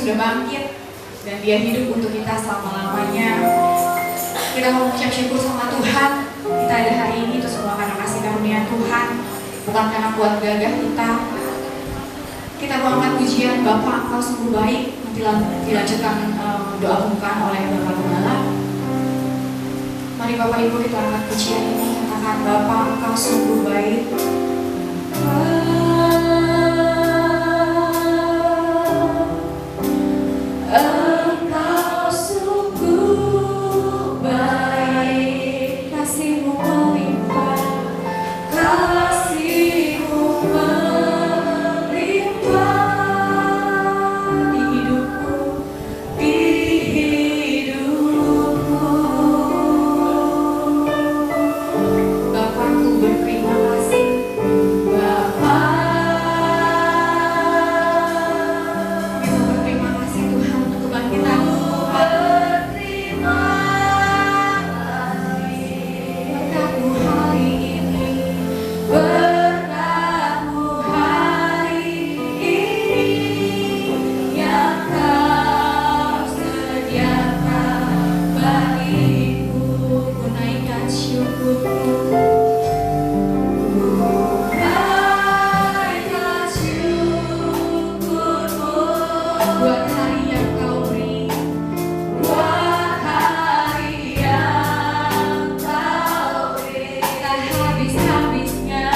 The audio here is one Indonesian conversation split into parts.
sudah bangkit dan Dia hidup untuk kita selama-lamanya. Kita mau mengucap syukur sama Tuhan. Kita ada hari ini itu semua karena kasih karunia Tuhan, bukan karena kuat gagah kita. Kita mau angkat pujian Bapa Engkau sungguh baik. Nanti dilanjutkan doa pembukaan oleh Bapak Gembala. Mari Bapak Ibu kita angkat pujian ini, katakan Bapa Engkau sungguh baik. Engkau sungguh baik, kasih-Mu melimpah, kasih-Mu melimpah di hidupku, di hidupku. Bapakku berterima kasih, Bapa. Kita berterima kasih Tuhan untuk kebangkitan-Mu. Berterima kasih berkat-Mu hari ini, berkat-Mu hari ini yang Kau sediakan bagiku. Ku naikkan syukurku, naikkan syukurku buat hari yang Kau beri, buat hari yang Kau beri. Tak habis-habisnya,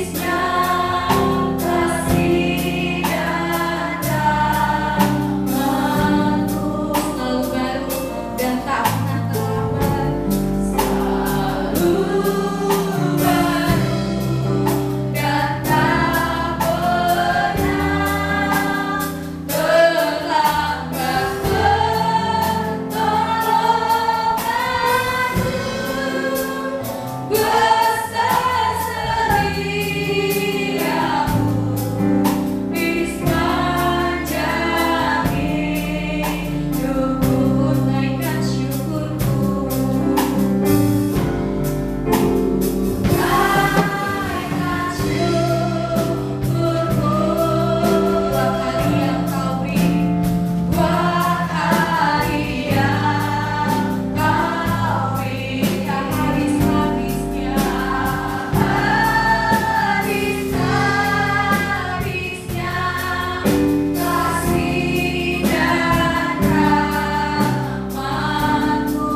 habis-habisnya kasih dan rahmat-Mu selalu baru dan tak pernah terlambat. Selalu baru dan tak pernah terlambat. Pertolongan-Mu besar setia-Mu di sepanjang hidupku. Naikkan syukurku, naikkan syukurku buat hari yang Kau beri, buat hari yang Kau beri. Tak habis-habisnya, habis-habisnya kasih dan rahmat-Mu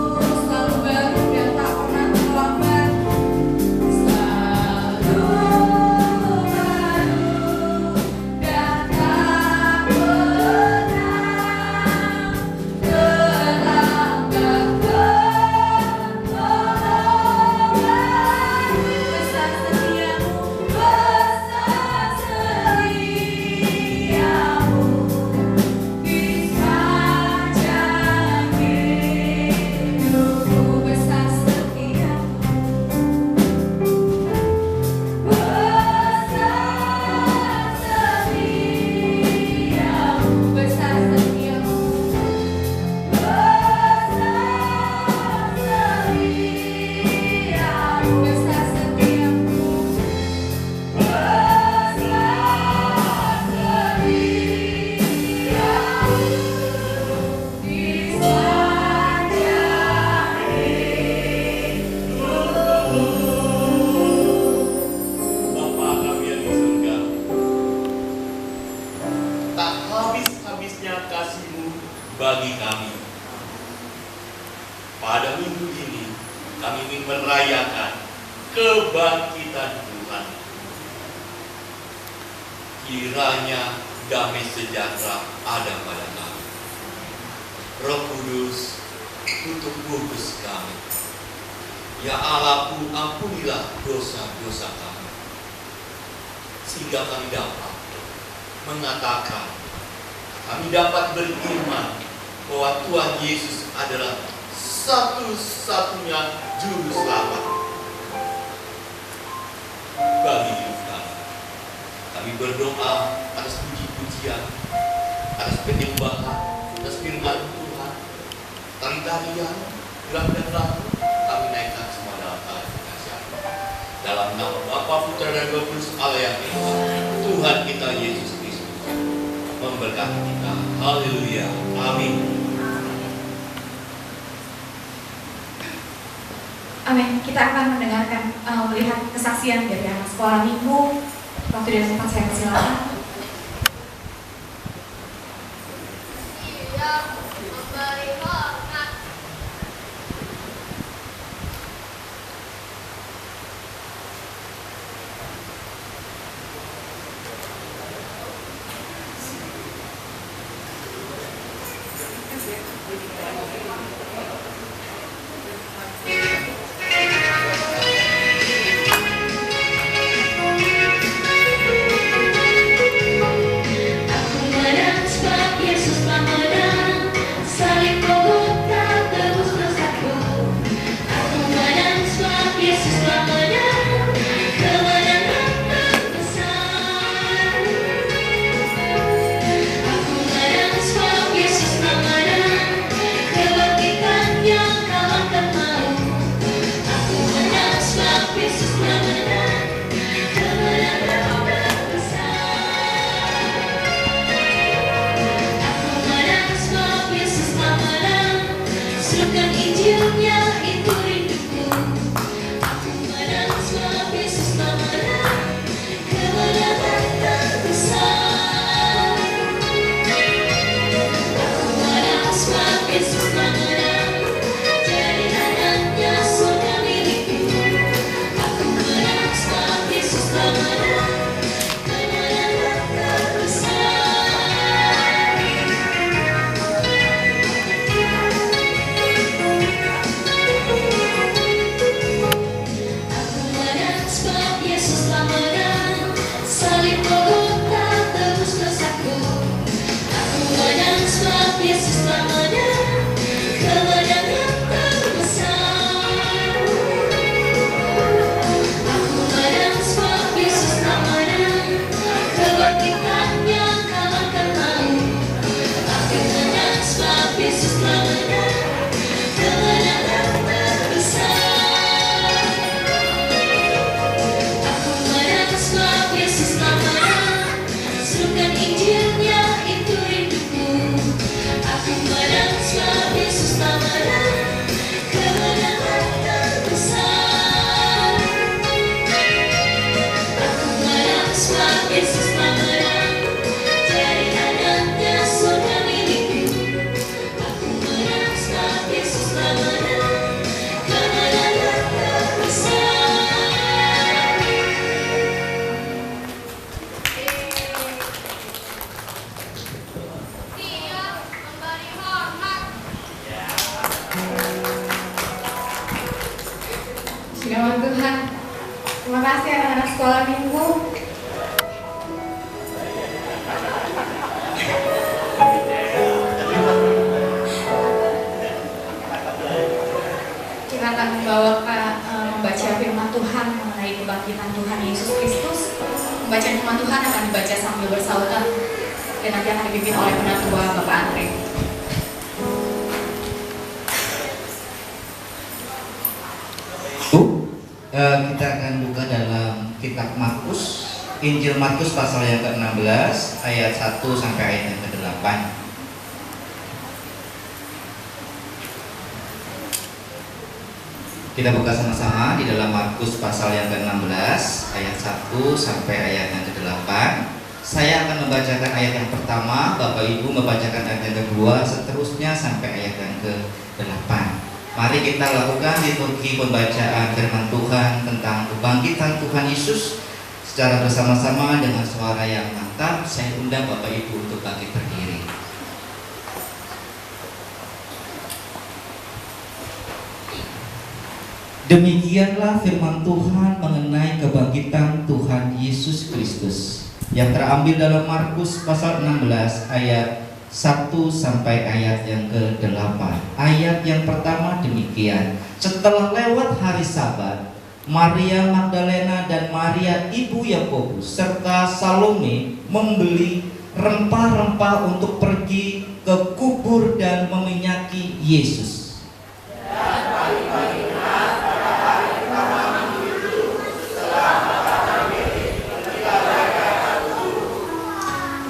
selalu baru dan tak pernah terlambat. Selalu baru dan tak pernah terlambat. Pertolongan-Mu besar setia-Mu, besar setia-Mu di sepanjang hidupku. Besar setia-Mu, besar setia-Mu, besar setia-Mu, di sepanjang Bapa kami yang di surga, tak habis-habisnya kasih-Mu bagi kami. Pada minggu ini kami ingin merayakan kebangkitan Tuhan. Kiranya damai sejahtera ada pada kami. Roh Kudus tutup bungkus kami. Ya Allahku, ampunilah dosa-dosa kami, sehingga kami dapat mengatakan, kami dapat beriman bahwa Tuhan Yesus adalah satu-satunya juru selamat bagi hidup kami. Kami berdoa atas puji-pujian, atas penyembahan, atas firman Tuhan, tari-tarian, gerak dan lagu, kami naikkan semua dalam kasih. Dalam nama Bapa, Putra dan Roh Kudus Allah yang Esa. Tuhan kita Yesus Kristus memberkati kita. Haleluya. Amin. Amin. Kita akan mendengarkan, melihat kesaksian dari anak sekolah minggu. Waktu dan tempat saya persilakan. Firman Tuhan. Terima kasih anak-anak sekolah minggu. Kita akan membaca firman Tuhan mengenai kebangkitan Tuhan Yesus Kristus. Pembacaan firman Tuhan akan dibaca sambil bersautan dan nanti akan dipimpin oleh penatua Bapak Andre. Kita akan buka dalam kitab Markus, Injil Markus pasal yang ke-16 ayat 1 sampai ayat yang ke-8. Kita buka sama-sama di dalam Markus pasal yang ke-16 ayat 1 sampai ayat yang ke-8. Saya akan membacakan ayat yang pertama, Bapak Ibu membacakan ayat yang kedua, seterusnya sampai ayat yang ke-8. Mari kita lakukan liturgi pembacaan firman Tuhan tentang kebangkitan Tuhan Yesus secara bersama-sama dengan suara yang mantap. Saya undang Bapak Ibu untuk bangkit berdiri. Demikianlah firman Tuhan mengenai kebangkitan Tuhan Yesus Kristus yang terambil dalam Markus pasal 16 ayat 1 sampai ayat yang ke-8. Ayat yang pertama demikian: setelah lewat hari Sabat, Maria Magdalena dan Maria ibu Yakobus serta Salome membeli rempah-rempah untuk pergi ke kubur dan meminyaki Yesus.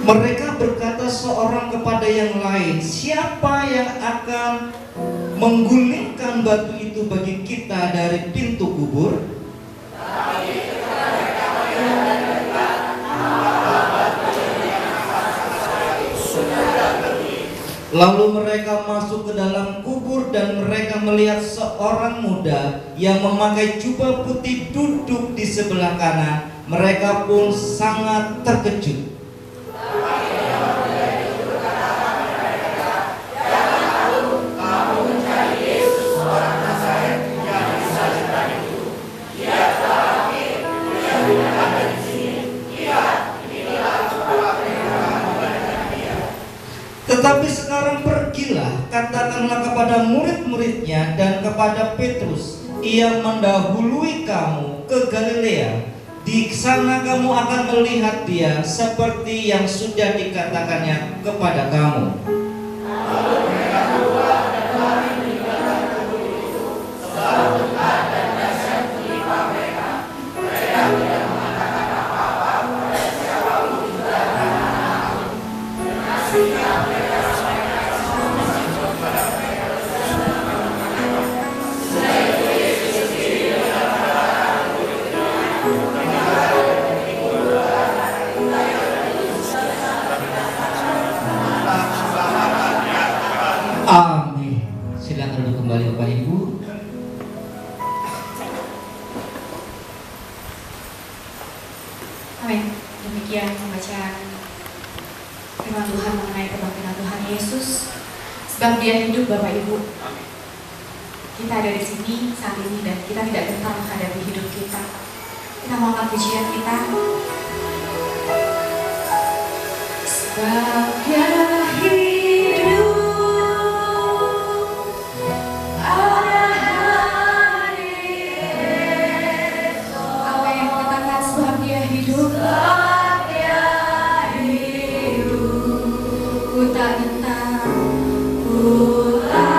Mereka berkata seorang kepada yang lain, siapa yang akan menggulingkan batu itu bagi kita dari pintu kubur? Lalu mereka masuk ke dalam kubur dan mereka melihat seorang muda yang memakai jubah putih duduk di sebelah kanan. Mereka pun sangat terkejut. Tetapi sekarang pergilah, katakanlah kepada murid-muridnya dan kepada Petrus, ia mendahului kamu ke Galilea. Di sana kamu akan melihat dia seperti yang sudah dikatakannya kepada kamu. Amin. Silakan duduk kembali Bapak Ibu. Amin. Demikian pembacaan firman Tuhan mengenai kebangkitan Tuhan Yesus. Sebab Dia hidup, Bapak Ibu. Kita ada di sini saat ini dan kita tidak gentar menghadapi hidup kita. Kita mau angkat pujian kita. Sebab Dia hidup. Yeah.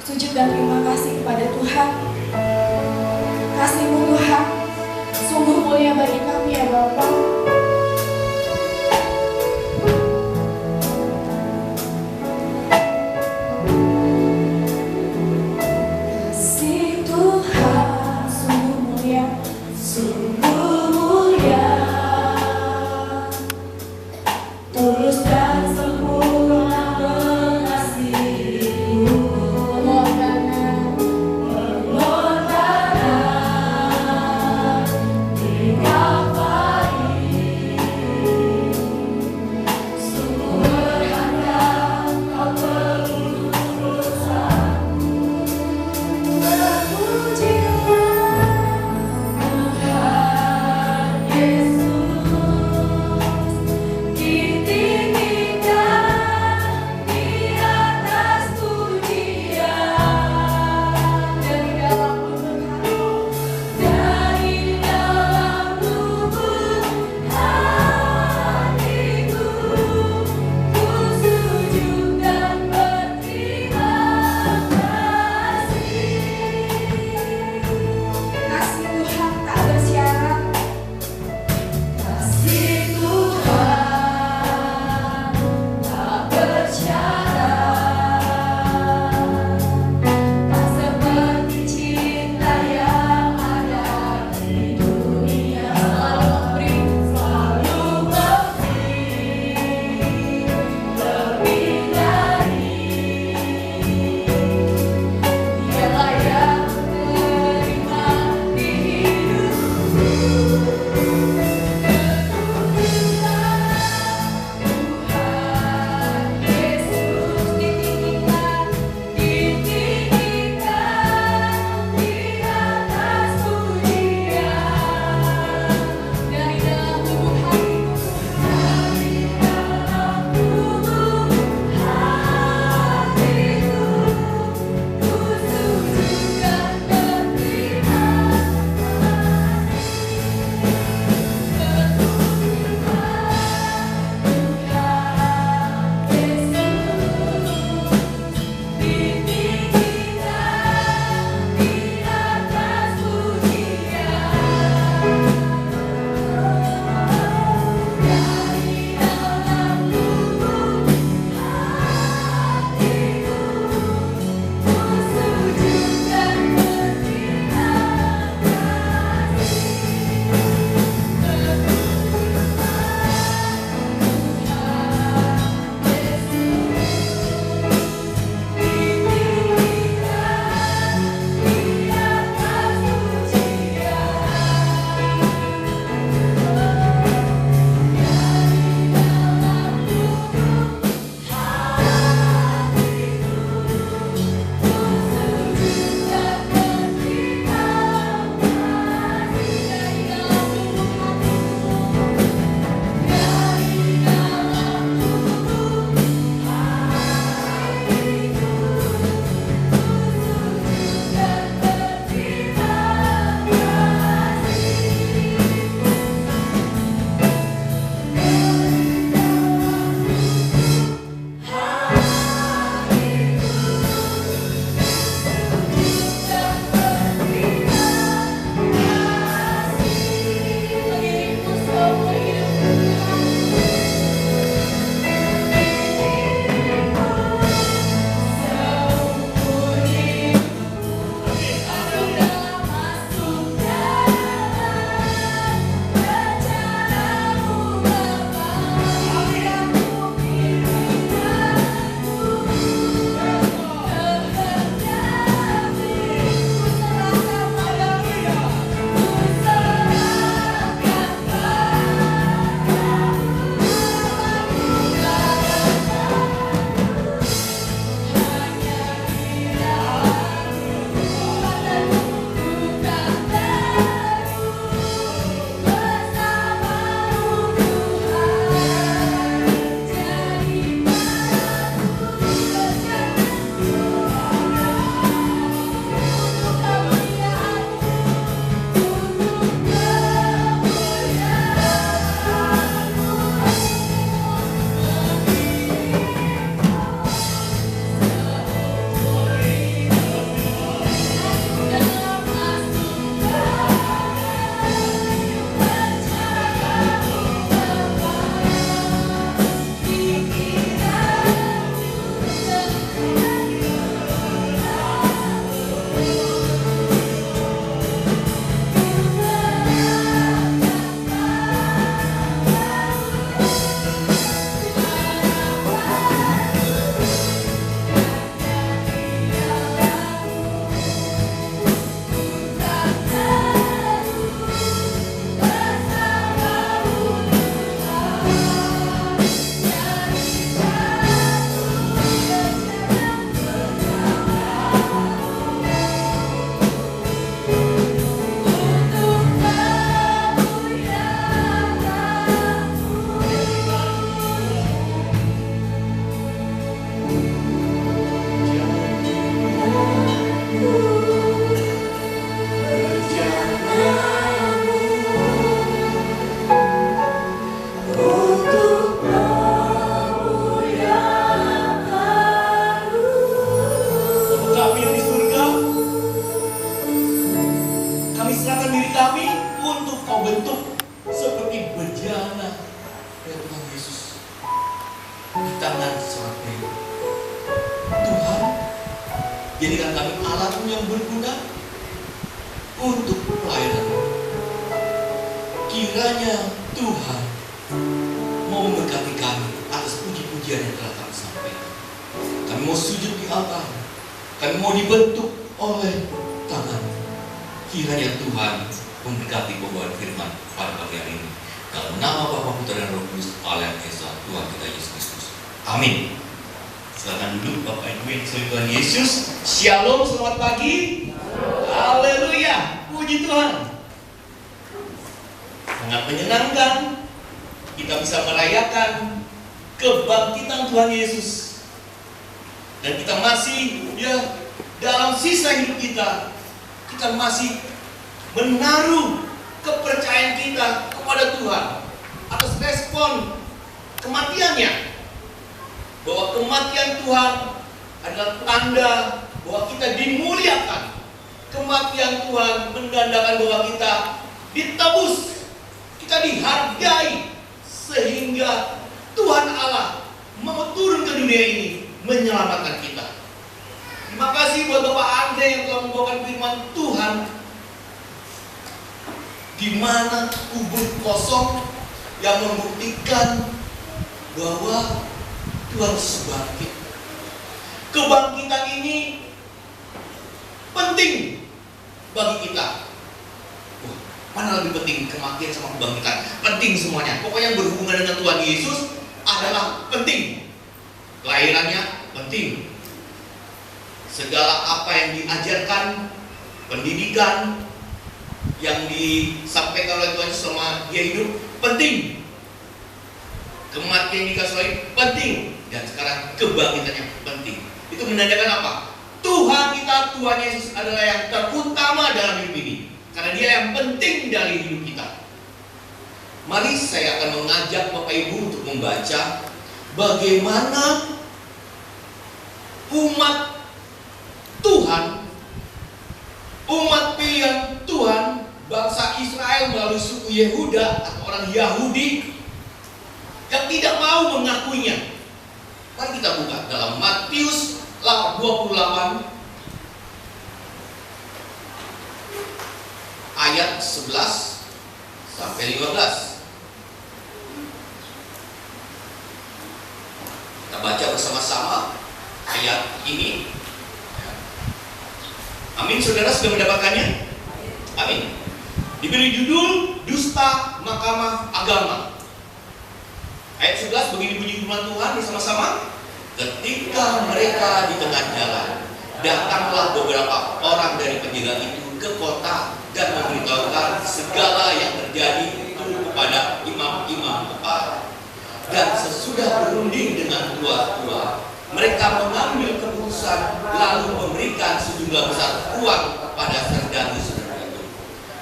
Sujud dan terima kasih kepada Tuhan. Kasih-Mu Tuhan sungguh mulia bagi kami ya Bapa. Kasih Tuhan sungguh mulia, sungguh mulia, tulus dan sempurna mengasihi-Mu. Tuhan membentuk seperti bejana ya Tuhan Yesus di tangan seorang Dewi. Tuhan, jadikan kami alat yang berguna untuk pelayanan. Kiranya Tuhan mau memberkati kami atas puji-pujian yang telah kami sampaikan. Kami mau sujud di altar, kami mau dibentuk oleh tangan. Kiranya Tuhan memberkati pembawaan firman pada pagi hari ini. Dalam nama Bapa, Putra dan Roh Kudus, Allah yang Esa, Tuhan kita Yesus Kristus. Amin. Silakan duduk Bapak Ibu yang disebut Tuhan Yesus. Shalom, selamat pagi. Haleluya, puji Tuhan. Sangat menyenangkan kita bisa merayakan kebangkitan Tuhan Yesus. Dan kita masih dalam sisa hidup kita masih menaruh kepercayaan kita kepada Tuhan atas respon kematiannya. Bahwa kematian Tuhan adalah tanda bahwa kita dimuliakan. Kematian Tuhan menandakan bahwa kita ditebus, kita dihargai, sehingga Tuhan Allah mau turun ke dunia ini menyelamatkan kita. Terima kasih buat Bapak Andre yang telah membawakan firman Tuhan, di mana kubur kosong yang membuktikan bahwa Tuhan Yesus bangkit. Kebangkitan ini penting bagi kita. Wah, mana lebih penting, kematian sama kebangkitan? Penting semuanya. Pokoknya yang berhubungan dengan Tuhan Yesus adalah penting. Kelahirannya penting. Segala apa yang diajarkan, pendidikan yang disampaikan oleh Tuhan Yesus selama dia hidup penting. Kematian dikasih oleh penting. Dan sekarang kebangkitannya penting. Itu menandakan apa? Tuhan kita, Tuhan Yesus adalah yang terutama dalam hidup ini. Karena dia yang penting dari hidup kita. Mari saya akan mengajak Bapak Ibu untuk membaca bagaimana umat Tuhan, umat pilihan Tuhan, bangsa Israel melalui suku Yehuda atau orang Yahudi yang tidak mau mengakuinya. Mari kita buka dalam Matius 28 ayat 11 sampai 15. Kita baca bersama-sama ayat ini. Amin, saudara sudah mendapatkannya? Amin. Diberi judul Dusta Mahkamah Agama. Ayat 11 begini bunyi firman Tuhan bersama-sama. Ketika mereka di tengah jalan, datanglah beberapa orang dari penjaga itu ke kota dan memberitahukan segala yang terjadi itu kepada imam-imam kepala. Dan sesudah berunding dengan tua-tua, mereka mengambil keputusan lalu memberikan sejumlah besar uang kepada serdadu-serdadu itu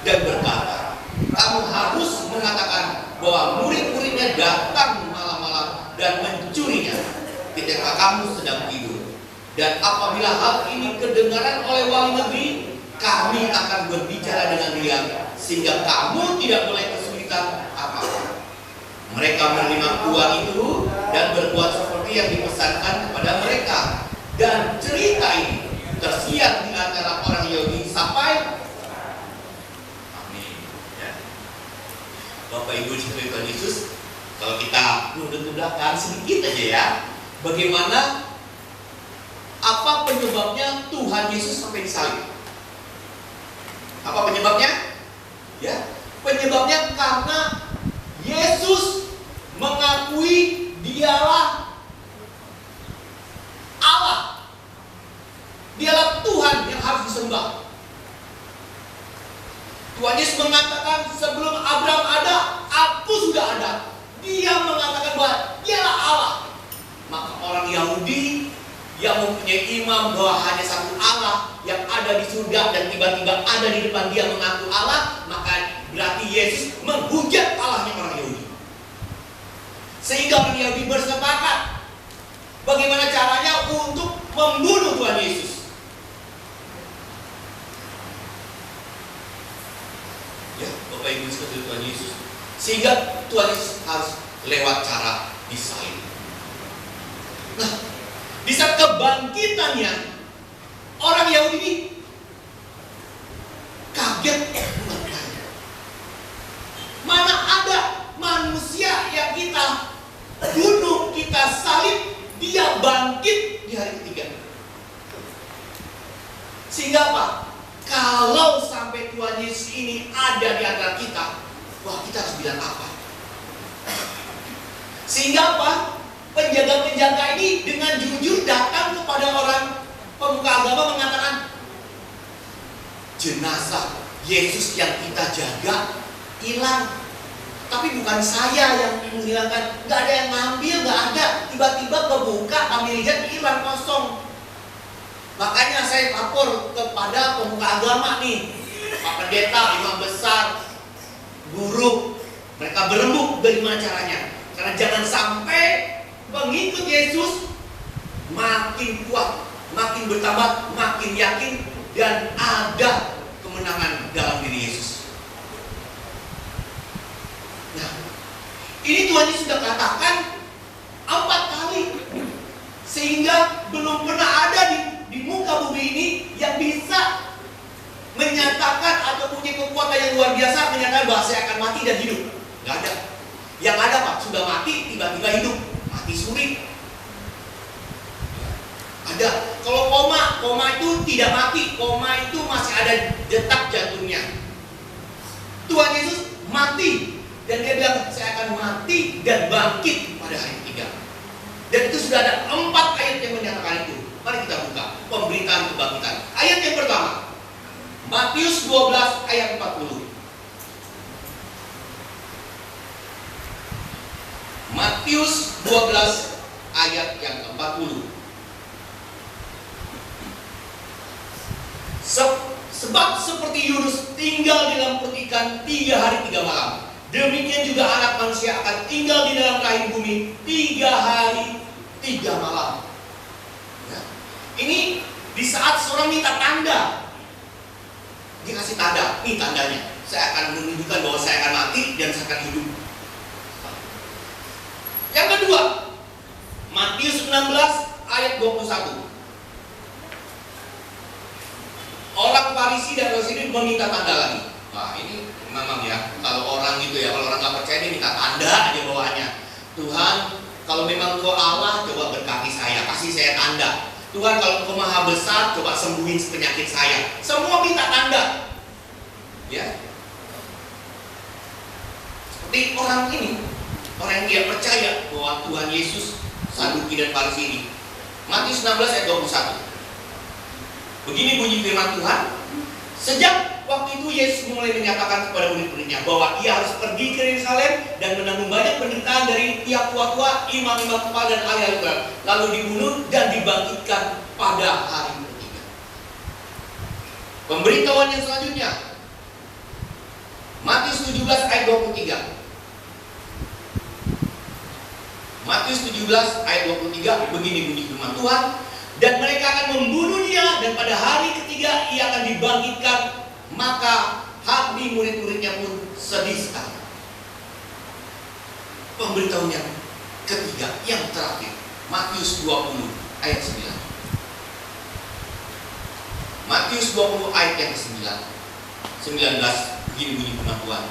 dan berkata, kamu harus mengatakan bahwa murid-muridnya datang malam-malam dan mencurinya ketika kamu sedang tidur. Dan apabila hal ini kedengaran oleh wali negeri, kami akan berbicara dengan dia sehingga kamu tidak boleh kesulitan apa-apa. Mereka menerima uang itu dan berbuat seperti yang dipesankan kepada mereka. Dan cerita ini tersiar di antara orang Yahudi sampai amin. Ya. Bapak Ibu sekalian Tuhan Yesus, kalau kita mundur ke belakang sedikit aja ya, bagaimana apa penyebabnya Tuhan Yesus sampai disalib? Apa penyebabnya? Ya, penyebabnya karena Yesus mengakui dialah Allah. Dialah Tuhan yang harus disembah. Tuhan Yesus mengatakan sebelum Abraham ada, aku sudah ada. Dia mengatakan bahwa dialah Allah. Maka orang Yahudi yang mempunyai imam bahwa hanya satu Allah yang ada di surga dan tiba-tiba ada di depan dia mengaku Allah, maka berarti Yesus menghujat Allahnya orang Yahudi. Sehingga orang Yahudi bersepakat bagaimana caranya untuk membunuh Tuhan Yesus. Ya, Bapak egois ke Tuhan Yesus, sehingga Tuhan Yesus harus lewat cara disalib. Nah, di saat kebangkitannya, orang Yahudi ini kaget bertanya, mana ada manusia yang kita bunuh, kita salib, dia bangkit di hari ketiga. Sehingga apa? Kalau sampai Tuhan Yesus ini ada di antara kita, wah, kita harus bilang apa? Sehingga apa? Penjaga-penjaga ini dengan jujur datang kepada orang pemuka agama mengatakan, jenazah Yesus yang kita jaga hilang. Tapi bukan saya yang menghilangkan, nggak ada yang ngambil, nggak ada. Tiba-tiba kebuka, kami lihat hilang, kosong. Makanya saya lapor kepada pemuka agama nih, Pak Pendeta, imam besar, guru, mereka berembuk bagaimana caranya. Karena jangan sampai pengikut Yesus makin kuat, makin bertambah, makin yakin, dan ada kemenangan dalam diri Yesus. Nah, ini Tuhan Yesus sudah katakan 4 kali, sehingga belum pernah ada di muka bumi ini yang bisa menyatakan atau punya kekuatan yang luar biasa menyatakan bahwa saya akan mati dan hidup. Nggak ada. Yang ada Pak, sudah mati tiba-tiba hidup, mati suri. Ada. Kalau koma itu tidak mati, koma itu masih ada detak jantungnya. Tuhan Yesus mati dan dia bilang saya akan mati dan bangkit pada hari ketiga. Dan itu sudah ada 4 ayat yang menyatakan itu. Mari kita buka pemberitaan kebangkitan. Ayat yang pertama, Matius 12 ayat 40. Matius 12 ayat yang ke-40. Sebab seperti Yunus tinggal di dalam perut ikan 3 hari 3 malam, demikian juga Anak Manusia akan tinggal di dalam rahim bumi 3 hari 3 malam. Nah, ini di saat seorang minta tanda, dikasih tanda, ini tandanya, saya akan menunjukkan bahwa saya akan mati dan saya akan hidup. Yang kedua, Matius 16 ayat 21. Orang Farisi dan Saduki meminta tanda lagi. Wah, ini memang ya, kalau orang gitu ya, kalau orang nggak percaya dia minta tanda aja bawaannya. Tuhan, kalau memang Engkau Allah, coba berkati saya, kasih saya tanda. Tuhan, kalau Engkau Maha Besar, coba sembuhin penyakit saya. Semua minta tanda. Ya. Seperti orang ini, orang yang tidak percaya bahwa Tuhan Yesus, Saduki dan Farisi ini. Matius 16 ayat 21. Begini bunyi firman Tuhan. Sejak waktu itu Yesus mulai menyatakan kepada murid-muridnya bahwa ia harus pergi ke Yerusalem dan menanggung banyak penderitaan dari pihak tua-tua, imam-imam kepala dan ahli-ahli Taurat, lalu dibunuh dan dibangkitkan pada hari ketiga. Pemberitahuan yang selanjutnya, Matius 17 ayat 23. Matius 17 ayat 23, begini bunyi firman Tuhan. Dan mereka akan membunuh dia, dan pada hari ketiga ia akan dibangkitkan. Maka hati murid-muridnya pun sedih sekali. Pemberitahuan yang ketiga, yang terakhir, Matius 20 ayat 9. Matius 20 ayat yang ke-19, begini bunyi firman Tuhan.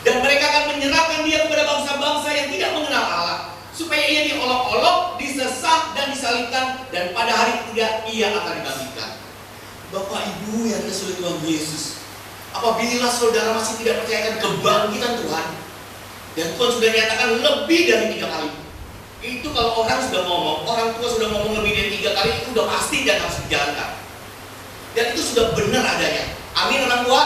Dan mereka akan menyerahkan dia kepada bangsa-bangsa yang tidak mengenal Allah, supaya ia diolok-olok, disesat dan disalibkan, dan pada hari ketiga ia akan dibangkitkan. Bapak Ibu yang dikasihi Tuhan Yesus, apabila saudara masih tidak percayakan kebangkitan Tuhan, dan Tuhan sudah nyatakan lebih dari 3 kali. Itu kalau orang sudah ngomong, orang tua sudah ngomong lebih dari 3 kali, itu sudah pasti dan harus dijalankan. Dan itu sudah benar adanya. Amin orang tua?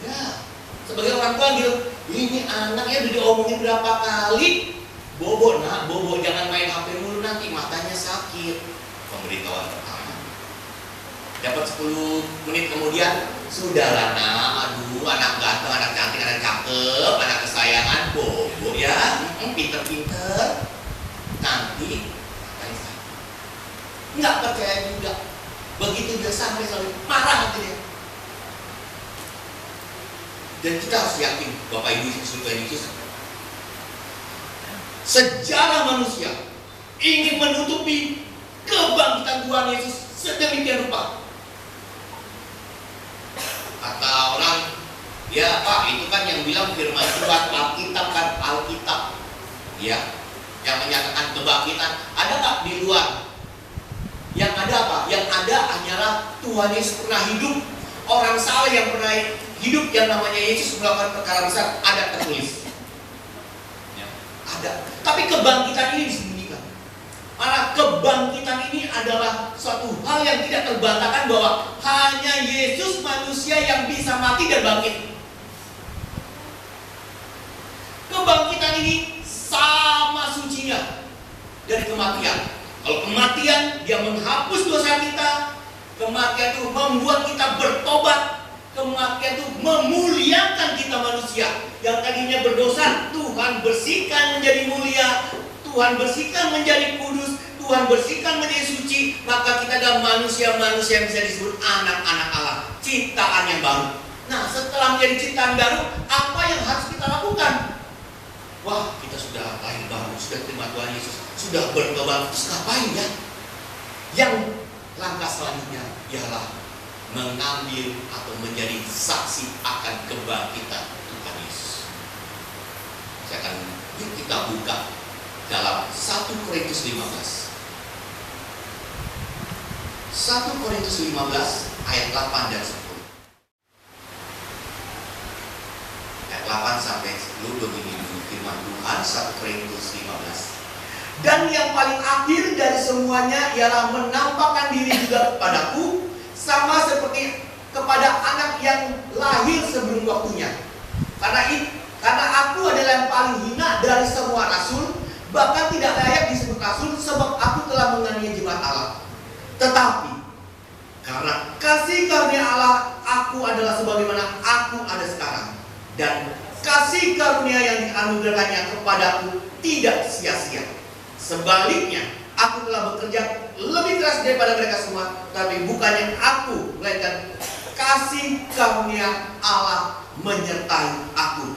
Ya. Sebagai orang tua bilang, ini anaknya udah diomongin berapa kali. Bobo nak, bobo jangan main HP mulu nanti matanya sakit. Pemberitahuan pertama. Dapat 10 menit kemudian, saudara nak, aduh anak ganteng, anak cantik, anak cakep, anak kesayangan, bobo ya, pinter-pinter. Nanti matanya sakit. Nggak percaya juga. Begitu dia sampai selalu marah hati dia. Dan kita harus yakin, Bapak Ibu Tuhan Yesus, sejarah manusia ingin menutupi kebangkitan Tuhan Yesus sedemikian rupa. Kata orang, ya Pak, itu kan yang bilang firman Tuhan, Alkitab kan, Alkitab, ya, yang menyatakan kebangkitan. Ada nggak di luar? Yang ada apa? Yang ada hanyalah Tuhan Yesus pernah hidup. Orang salah yang pernah hidup yang namanya Yesus melakukan perkara besar, ada tertulis. Ya, ada. Tapi kebangkitan ini disembunyikan. Karena kebangkitan ini adalah suatu hal yang tidak terbantahkan bahwa hanya Yesus manusia yang bisa mati dan bangkit. Kebangkitan ini sama sucinya dari kematian. Kalau kematian, dia menghapus dosa kita. Kematian itu membuat kita bertobat. Kematian itu memuliakan kita manusia. Yang tadinya berdosa, Tuhan bersihkan menjadi mulia. Tuhan bersihkan menjadi kudus. Tuhan bersihkan menjadi suci. Maka kita adalah manusia-manusia yang bisa disebut anak-anak Allah. Ciptaan yang baru. Nah, setelah menjadi ciptaan baru, apa yang harus kita lakukan? Wah, kita sudah lahir baru, sudah terima Tuhan Yesus, sudah bertobat. Terus ngapain ya? Yang langkah selanjutnya ialah mengambil atau menjadi saksi akan kebangkitan Tuhan Yesus. Saya akan kita buka dalam 1 Korintus 15. 1 Korintus 15 ayat 8 dan 10. 8 sampai 10 begini dulu firman Tuhan, 1 Korintus 15. Dan yang paling akhir dari semuanya ialah menampakkan diri juga kepadaku, sama seperti kepada anak yang lahir sebelum waktunya. Karena aku adalah yang paling hina dari semua rasul, bahkan tidak layak disebut rasul, sebab aku telah menganiaya jemaat Allah. Tetapi karena kasih karunia Allah, aku adalah sebagaimana aku ada sekarang. Dan kasih karunia yang dianugerahkannya kepadaku tidak sia-sia. Sebaliknya, aku telah bekerja lebih keras daripada mereka semua, tapi bukannya aku, melainkan kasih karunia Allah menyertai aku.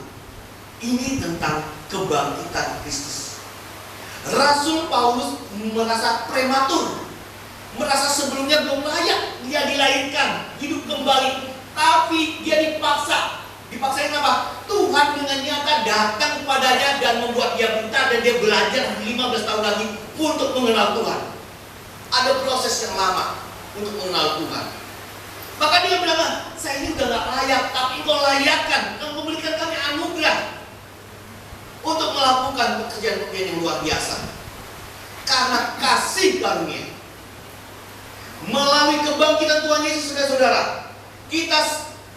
Ini tentang kebangkitan Kristus. Rasul Paulus merasa prematur, merasa sebelumnya belum layak dia dilahirkan, hidup kembali, tapi dia dipaksa. Dipaksain apa? Tuhan dengan nyata datang kepadanya dan membuat dia buta, dan dia belajar 15 tahun lagi untuk mengenal Tuhan. Ada proses yang lama untuk mengenal Tuhan. Maka dia bilang, saya ini udah gak layak, tapi Engkau layakkan, Engkau memberikan kami anugerah untuk melakukan pekerjaan-pekerjaan yang luar biasa. Karena kasih karunia melalui kebangkitan Tuhan Yesus, saudara-saudara, kita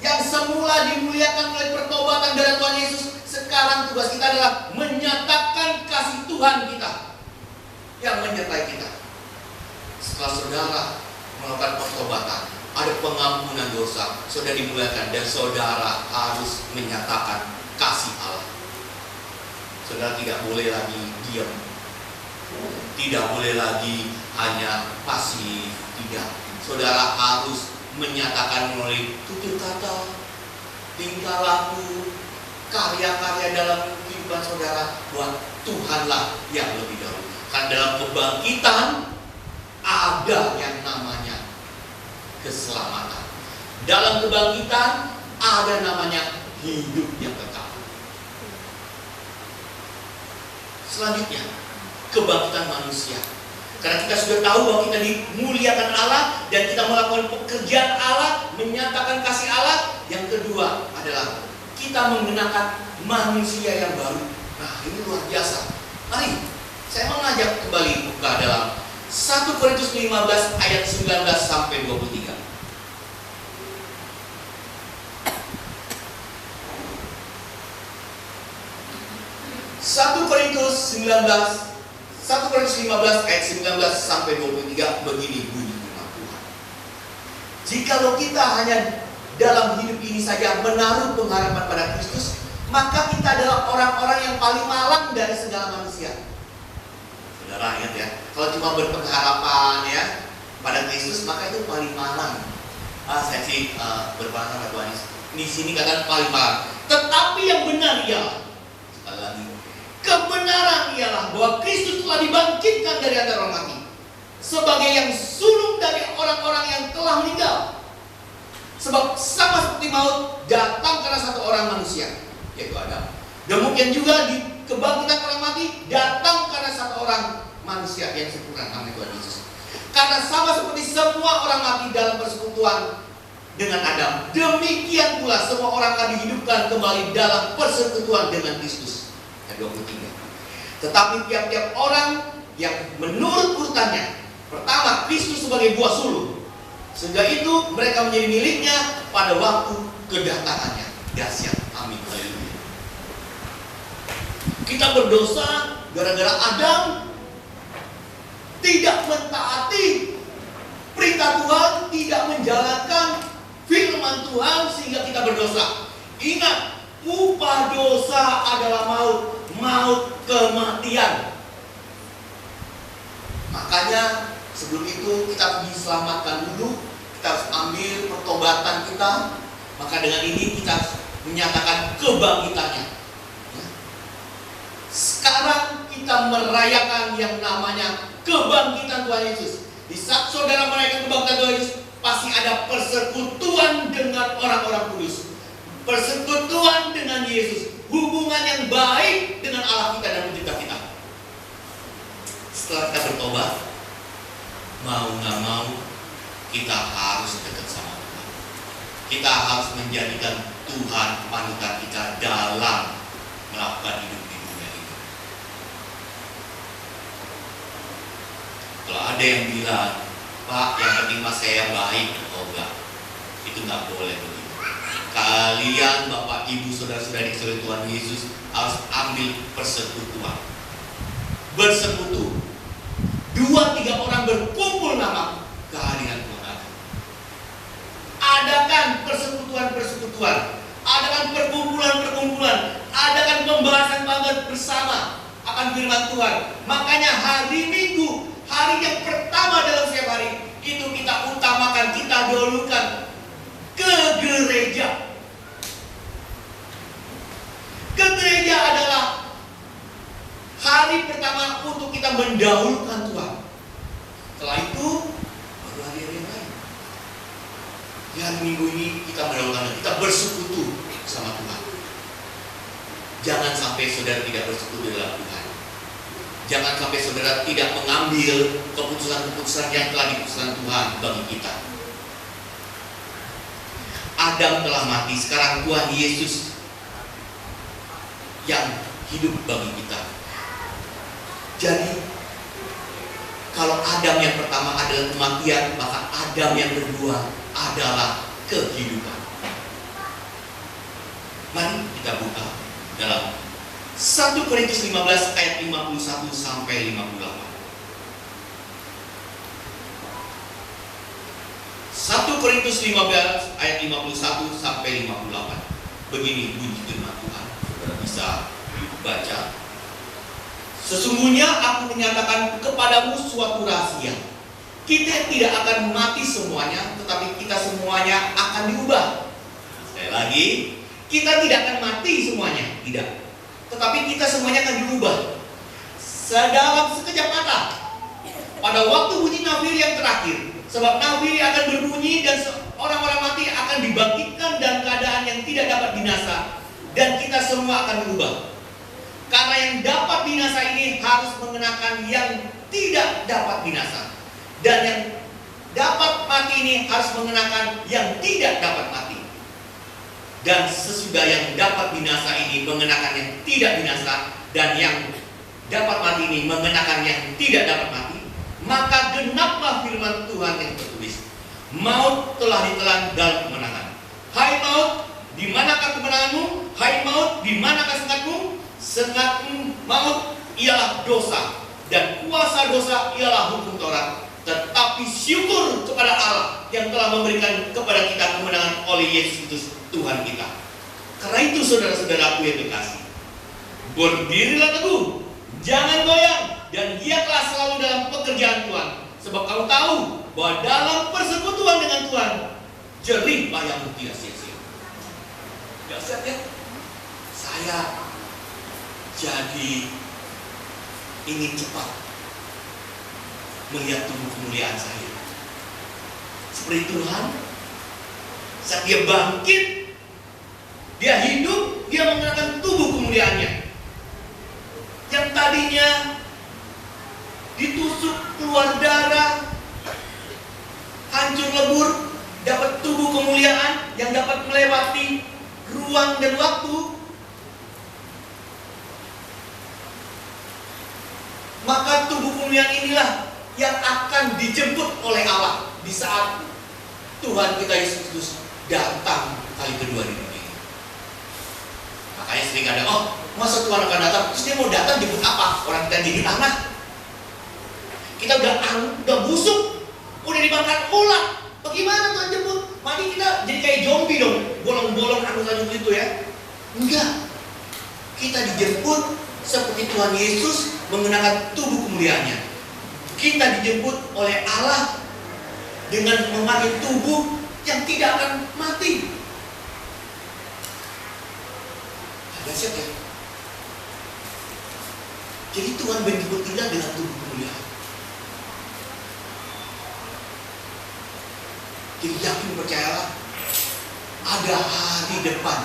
yang semula dimuliakan oleh pertobatan darah Tuhan Yesus, sekarang tugas kita adalah menyatakan kasih Tuhan kita yang menyertai kita. Setelah saudara melakukan pertobatan, ada pengampunan dosa, saudara dimuliakan, dan saudara harus menyatakan kasih Allah. Saudara tidak boleh lagi diam, tidak boleh lagi hanya pasif, tidak. Saudara harus menyatakan melalui tutur kata, tingkah laku, karya-karya dalam kehidupan saudara, buat Tuhanlah yang lebih dahulu. Karena dalam kebangkitan ada yang namanya keselamatan. Dalam kebangkitan ada namanya hidup yang kekal. Selanjutnya, kebangkitan manusia. Karena kita sudah tahu bahwa kita dimuliakan Allah dan kita melakukan pekerjaan Allah, menyatakan kasih Allah. Yang kedua adalah kita menggunakan manusia yang baru. Nah, ini luar biasa. Mari, saya mengajak kembali buka dalam 1 Korintus 15 ayat 19 sampai 23. 1 Korintus 15 ayat 19 sampai 23 begini bunyi firman Tuhan. Jikalau kita hanya dalam hidup ini saja menaruh pengharapan pada Kristus, maka kita adalah orang-orang yang paling malang dari segala manusia. Saudara ingat ya, kalau cuma berpengharapan ya pada Kristus, maka itu paling malang. Saya sih berpengharapan pada Tuhan Yesus. Di sini katakan paling malang. Tetapi yang benar ialah, sekali lagi, kebenaran ialah bahwa Kristus telah dibangkitkan dari antara orang mati sebagai yang sulung dari orang-orang yang telah meninggal. Sebab sama seperti maut datang karena satu orang manusia, yaitu Adam. Demikian juga di kebangkitan orang mati datang karena satu orang manusia yang sempurna, namanya Tuhan Yesus. Karena sama seperti semua orang mati dalam persekutuan dengan Adam, demikian pula semua orang akan dihidupkan kembali dalam persekutuan dengan Kristus. Ayat 23. Tetapi tiap-tiap orang yang menurut urutannya, pertama Kristus sebagai buah sulung, sehingga itu mereka menjadi miliknya pada waktu kedatangannya. Dahsyat, amin, haleluya. Kita berdosa gara-gara Adam tidak mentaati perintah Tuhan, tidak menjalankan firman Tuhan, sehingga kita berdosa. Ingat, upah dosa adalah maut, maut kematian. Makanya sebelum itu kita diselamatkan dulu, kita harus ambil pertobatan kita. Maka dengan ini kita menyatakan kebangkitannya. Sekarang kita merayakan yang namanya kebangkitan Tuhan Yesus. Di saat saudara merayakan kebangkitan Tuhan Yesus, pasti ada persekutuan dengan orang-orang kudus, persekutuan dengan Yesus, hubungan yang baik dengan Allah kita dan pencipta kita. Setelah kita bertobat, mau nggak mau kita harus dekat sama Tuhan. Kita harus menjadikan Tuhan panutan kita dalam melakukan hidup di dunia ini. Kalau ada yang bilang, Pak, yang penting mas saya baik, oh enggak, itu nggak boleh begitu. Kalian, Bapak, Ibu, saudara-saudari sekalian Tuhan Yesus harus ambil persekutuan, bersekutu. 2-3 orang berkumpul nama kehadiran Tuhan. Adakan persekutuan-persekutuan, adakan perkumpulan-perkumpulan, adakan pembahasan bersama akan firman Tuhan. Makanya hari Minggu, hari yang pertama dalam setiap hari, itu kita utamakan, kita dahulukan ke gereja. Ke gereja adalah hari pertama untuk kita mendahulukan Tuhan. Setelah itu baru hari-hari yang lain. Di hari Minggu ini kita mendahulukan, kita bersekutu sama Tuhan. Jangan sampai saudara tidak bersekutu dalam Tuhan. Jangan sampai saudara tidak mengambil keputusan-keputusan yang telah diputuskan Tuhan bagi kita. Adam telah mati, sekarang Tuhan Yesus yang hidup bagi kita. Jadi kalau Adam yang pertama adalah kematian, maka Adam yang kedua adalah kehidupan. Mari kita buka dalam 1 Korintus 15 ayat 51 sampai 58. 1 Korintus 15 ayat 51 sampai 58. Begini bunyi firman Tuhan. Saudara bisa baca. Sesungguhnya aku menyatakan kepadamu suatu rahasia. Kita tidak akan mati semuanya, tetapi kita semuanya akan diubah. Sekali lagi, kita tidak akan mati semuanya, tidak. Tetapi kita semuanya akan diubah dalam sekejap mata, pada waktu bunyi nafir yang terakhir. Sebab nafir akan berbunyi dan orang-orang mati akan dibangkitkan dalam keadaan yang tidak dapat binasa, dan kita semua akan berubah. Karena yang dapat binasa ini harus mengenakan yang tidak dapat binasa, dan yang dapat mati ini harus mengenakan yang tidak dapat mati. Dan sesudah yang dapat binasa ini mengenakan yang tidak binasa, dan yang dapat mati ini mengenakan yang tidak dapat mati, maka genaplah firman Tuhan yang tertulis, maut telah ditelan dalam kemenangan. Hai maut, di manakah kemenanganmu? Hai maut, di manakah sengatmu? Sengatmu maut ialah dosa, dan kuasa dosa ialah hukum Taurat. Tetapi syukur kepada Allah yang telah memberikan kepada kita kemenangan oleh Yesus Kristus Tuhan kita. Karena itu saudara-saudaraku yang terkasih, berdirilah teguh, jangan goyang, dan giatlah selalu dalam pekerjaan Tuhan. Sebab kamu tahu bahwa dalam persekutuan dengan Tuhan, jerih payahmu tidak sia-sia. Dahsyat ya? saya jadi ingin cepat melihat tubuh kemuliaan saya. Seperti Tuhan, saat dia bangkit, dia hidup, dia mengenakan tubuh kemuliaannya. Yang tadinya ditusuk keluar darah, hancur lebur, dapat tubuh kemuliaan yang dapat melewati ruang dan waktu. Maka tubuh kemuliaan inilah yang akan dijemput oleh Allah di saat Tuhan kita Yesus Kristus datang kali kedua di dunia ini. Makanya sering ada, masa Tuhan akan datang, terus dia mau datang jemput apa? Orang kita di tanah, kita udah busuk, udah dimakan ulat. Bagaimana Tuhan jemput? Mari kita jadi kayak zombie dong, bolong-bolong anus-anus gitu ya. Enggak, kita dijemput seperti Tuhan Yesus mengenakan tubuh kemuliaannya. Kita dijemput oleh Allah dengan memakai tubuh yang tidak akan mati. Dahsyat ya. Jadi Tuhan menjemput kita dengan tubuh kemuliaan. Jadi yakin, percayalah, ada hari depan.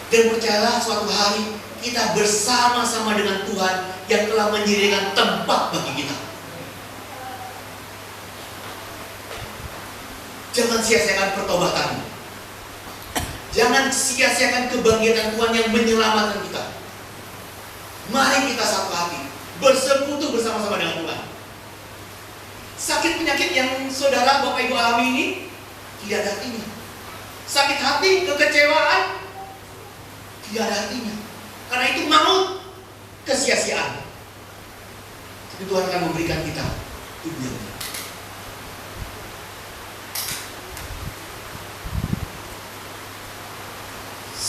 Dan percayalah, suatu hari kita bersama-sama dengan Tuhan yang telah menyediakan tempat bagi kita. Jangan sia-siakan pertobatanmu. Jangan sia-siakan kebangkitan Tuhan yang menyelamatkan kita. Mari kita satu hati, bersekutu bersama-sama dengan Tuhan. Sakit penyakit yang saudara Bapak Ibu alami ini tidak ada artinya. Sakit hati, kekecewaan tidak ada artinya. Karena itu maut, kesia-siaan. Tapi Tuhan akan memberikan kita tubuh yang baru.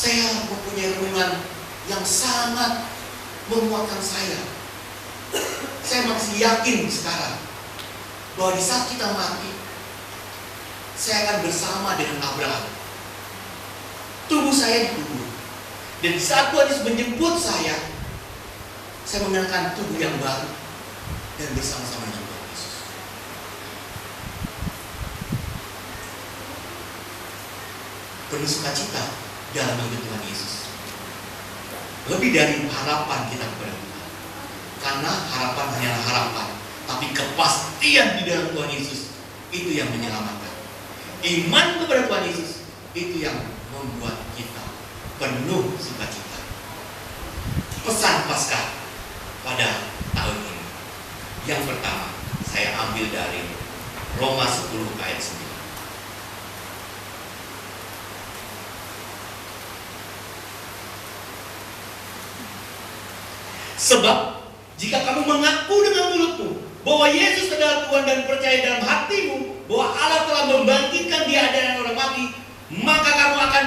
Saya mempunyai renungan yang sangat menguatkan saya. Saya masih yakin sekarang bahwa di saat kita mati, saya akan bersama dengan Abraham. Tubuh saya dikubur. Dan di saat Tuhan Yesus menjemput saya mengenakan tubuh yang baru dan bersama-sama dengan Tuhan Yesus. Penuh sukacita dalam hidup Tuhan Yesus. Lebih dari harapan kita kepada Tuhan. Karena harapan hanyalah harapan, tapi kepastian di dalam Tuhan Yesus itu yang menyelamatkan. Iman kepada Tuhan Yesus itu yang membuat kita penuh sukacita. Pesan Paskah pada tahun ini. Yang pertama, saya ambil dari Roma 10 ayat 9. Sebab jika kamu mengaku dengan mulutmu bahwa Yesus adalah Tuhan dan percaya dalam hatimu bahwa Allah telah membangkitkan Dia dari orang mati, maka kamu akan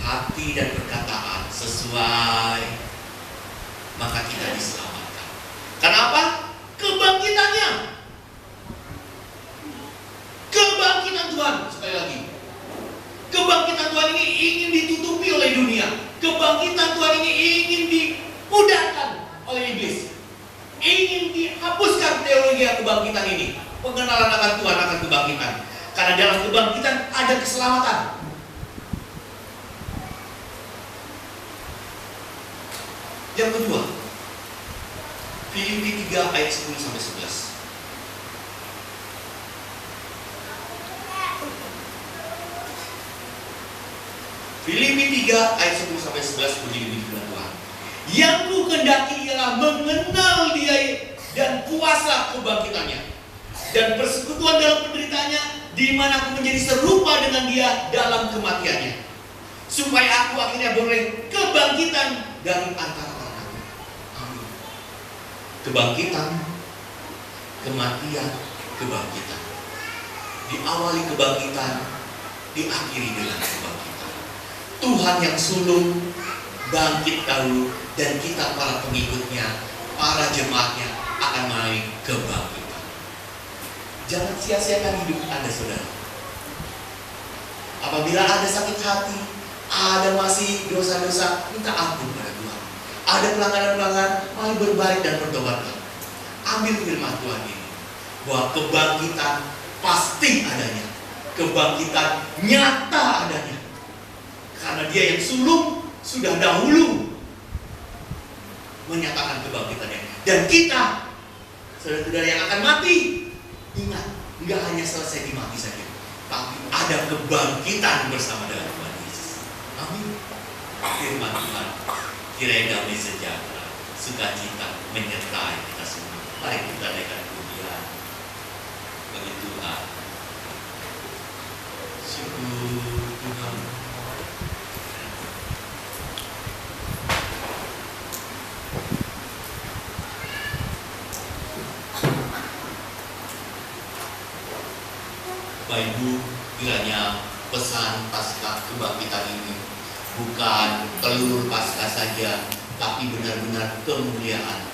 hati dan perkataan sesuai, maka kita diselamatkan. Kenapa? Kebangkitannya. Kebangkitan Tuhan, sekali lagi. Kebangkitan Tuhan ini ingin ditutupi oleh dunia. Kebangkitan Tuhan ini ingin dipudahkan oleh iblis. Ingin dihapuskan teologi kebangkitan ini. Pengenalan akan Tuhan akan kebangkitan. Karena dalam kebangkitan ada keselamatan. Yang kedua, Filipi 3 ayat 10-11. Filipi 3 ayat 10-11 begini firman Tuhan. Yang ku kehendaki ialah mengenal Dia dan kuasa kebangkitannya dan persekutuan dalam penderitaannya, di mana aku menjadi serupa dengan Dia dalam kematiannya, supaya aku akhirnya beroleh kebangkitan dari antara orang mati. Amin. Kebangkitan, kematian, kebangkitan. Diawali kebangkitan, diakhiri dengan kebangkitan. Tuhan yang sulung bangkit dahulu, dan kita para pengikutnya, para jemaatnya akan melalui kebangkitan. Jangan sia-siakan hidup Anda, saudara. Apabila ada sakit hati, ada masih dosa-dosa, minta ampun pada Tuhan. Ada pelanggaran-pelanggaran, mari berbalik dan bertobatlah. Ambil firman Tuhan ini, bahwa kebangkitan pasti adanya, kebangkitan nyata adanya, karena Dia yang sulung sudah dahulu menyatakan kebangkitannya. Dan kita, saudara-saudara yang akan mati, ingat, nggak hanya selesai di mati saja, tapi ada kebangkitan bersama dengan Tuhan Yesus. Amin. Firman Tuhan, kiranya damai sejahtera, sukacita menyertai kita semua. Mari kita naikkan pujian bagi Tuhan. Syukur Tuhan. Bapak Ibu, kiranya pesan Paskah kebangkitan ini bukan telur Paskah saja, tapi benar-benar kemuliaan.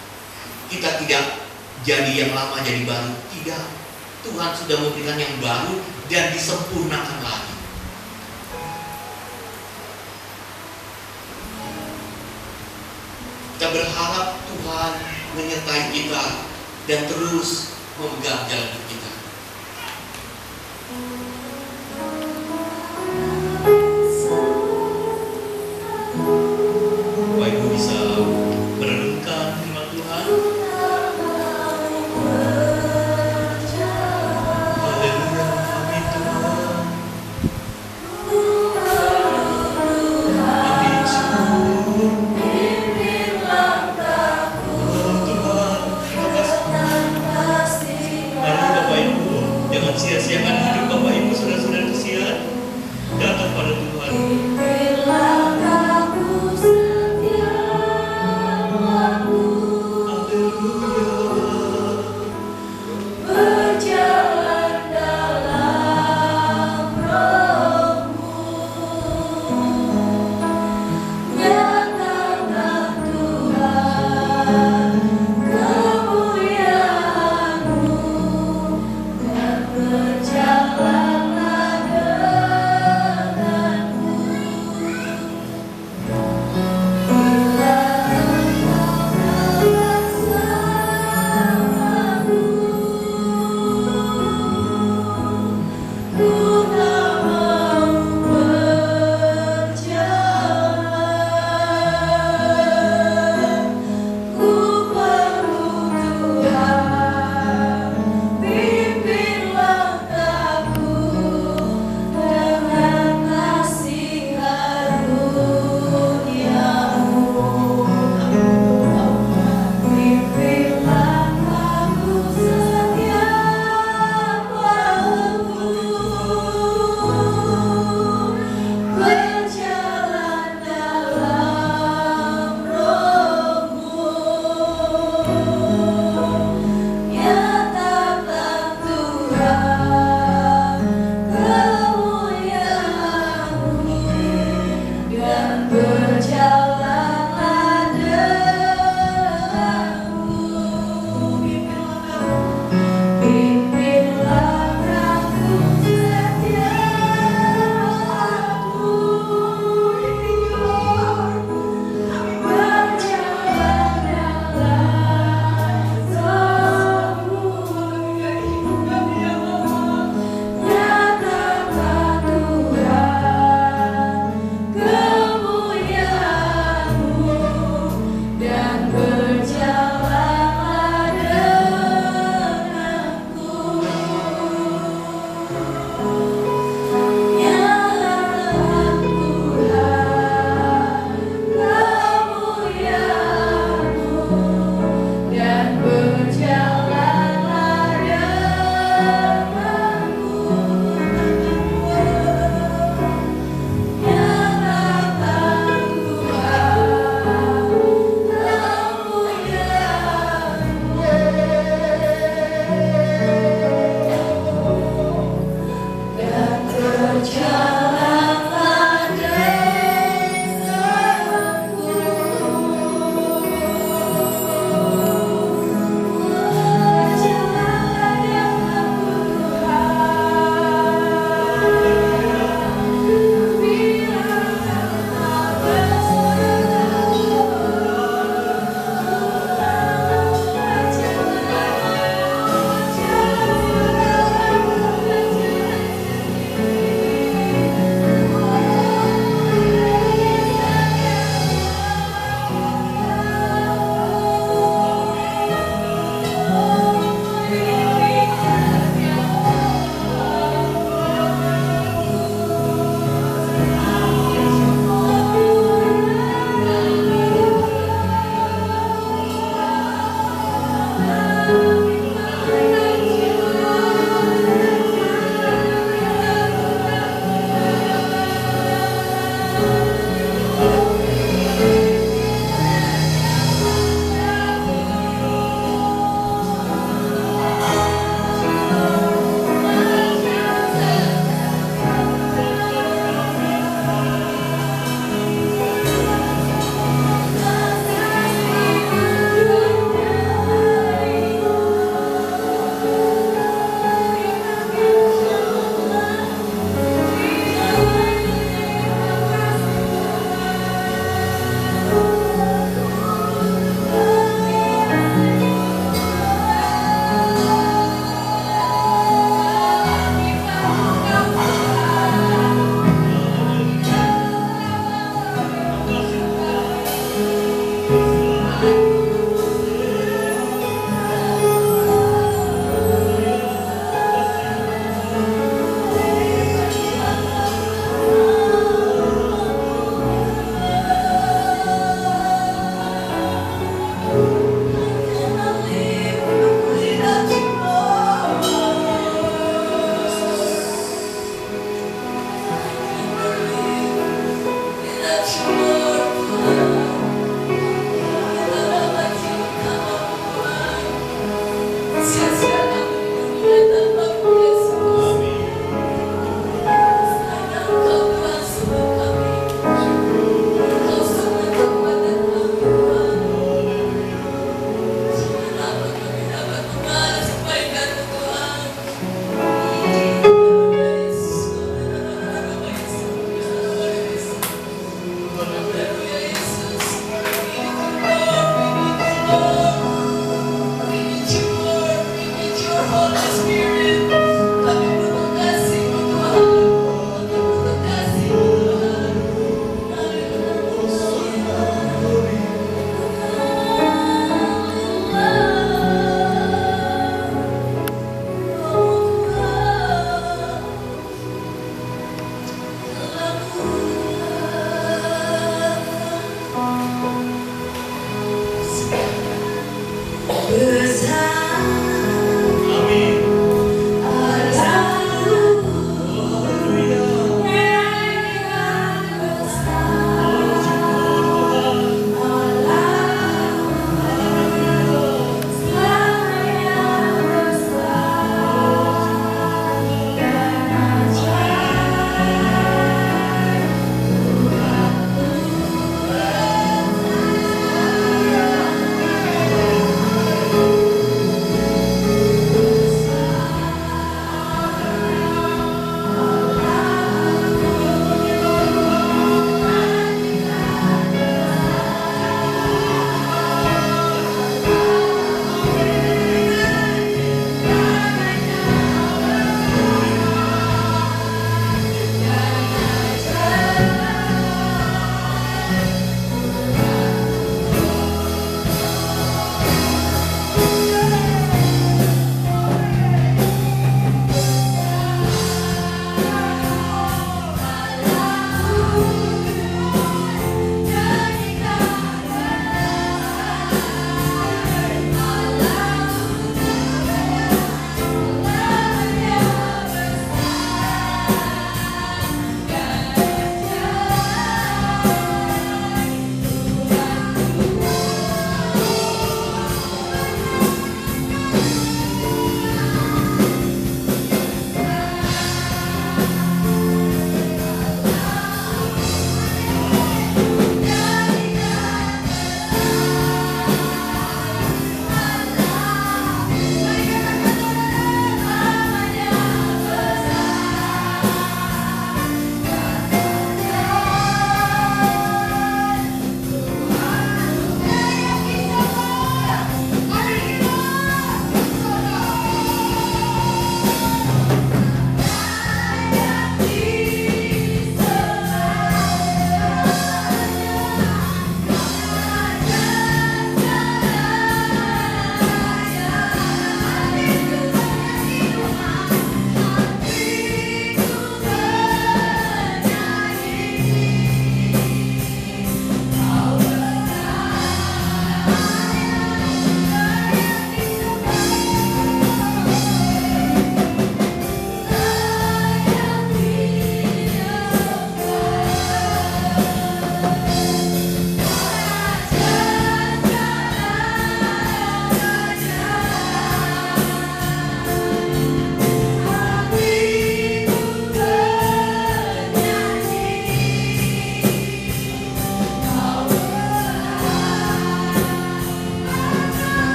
Kita tidak jadi yang lama jadi baru, tidak. Tuhan sudah memberikan yang baru dan disempurnakan lagi. Kita berharap Tuhan menyertai kita dan terus memegang jalan hidup kita. Bapak Ibu bisa merenungkan firman Tuhan. Haleluya, amin Tuhan. Amin syukur. Oh Tuhan, terima kasih. Mari Bapak Ibu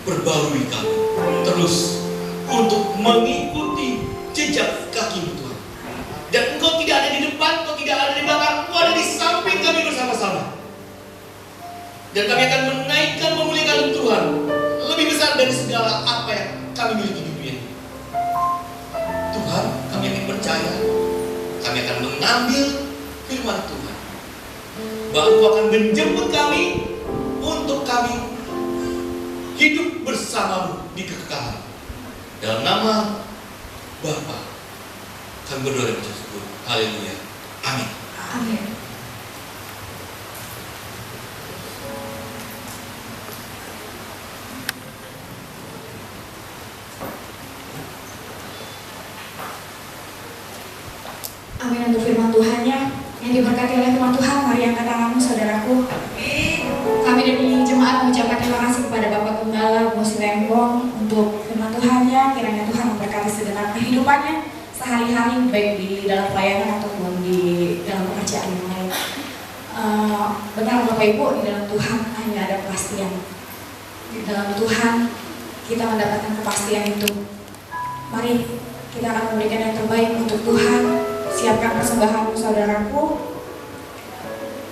perbarui kami terus untuk mengikuti jejak kakimu Tuhan. Dan Engkau tidak ada di depan, Engkau tidak ada di belakang, Engkau ada di samping kami bersama-sama. Dan kami akan menaikkan, memuliakan Tuhan lebih besar dari segala apa yang kami miliki di dunia ini. Tuhan, kami akan percaya, kami akan mengambil firman Tuhan, bahwa Engkau akan menjemput kami untuk kami hidup bersamamu di kekekalan. Dalam nama Bapa kami berdoa dan bersyukur. Haleluya. Amin. Amin. Amin untuk firman Tuhannya. Yang diberkati oleh firman Tuhan, mari angkat tanganmu saudaraku. Kami dari jemaat mengucapkan terima kasih kepada Bapak Gembala Musi Lembong untuk firman Tuhannya. Kiranya Tuhan memberkati segenap kehidupannya sehari-hari, baik di dalam pelayanan ataupun di dalam pekerjaan yang lain. Benar Bapak Ibu, di dalam Tuhan hanya ada kepastian. Di dalam Tuhan kita mendapatkan kepastian itu. Mari kita akan memberikan yang terbaik untuk Tuhan. Siapkan persembahanmu saudaraku.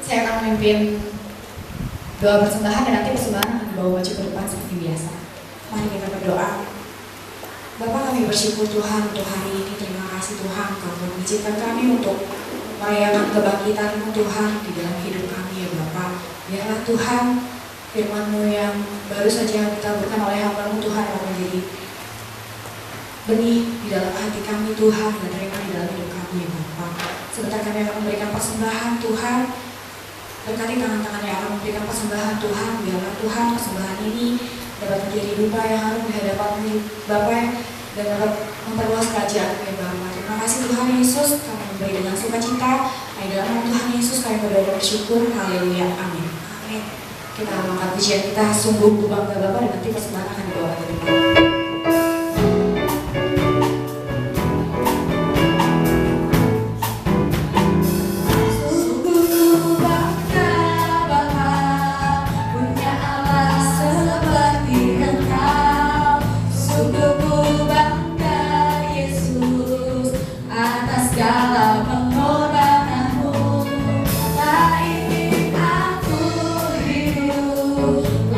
Saya akan memimpin doa persembahan dan nanti persembahan akan dibawa maju ke depan seperti biasa. Mari kita berdoa. Bapa, kami bersyukur Tuhan untuk hari ini. Terima kasih Tuhan, Kau mengizinkan kami untuk merayakan kebangkitan-Mu Tuhan di dalam hidup kami ya Bapa. Biarlah Tuhan firman-Mu yang baru saja ditaburkan oleh hamba-Mu Tuhan akan menjadi benih di dalam hati kami Tuhan dan rema di dalam hidup kami ya Bapa. Sebentar kami akan memberikan persembahan Tuhan. Berkati tangan-tangan yang akan memberikan persembahan Tuhan. Biarlah Tuhan persembahan ini dapat menjadi dupa yang harum di hadapan-Mu Bapa dan dapat memperluas kerajaan-Mu ya Bapa. Terima kasih Tuhan Yesus, kami memberi dengan sukacita. Di dalam nama Tuhan Yesus kami berdoa dan bersyukur. Haleluya. Amin. Amin. Kita mengangkat pujian kita sungguh bangga Bapa dan nanti persembahan akan dibawa ke depan.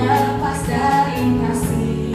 Lepas dari kasih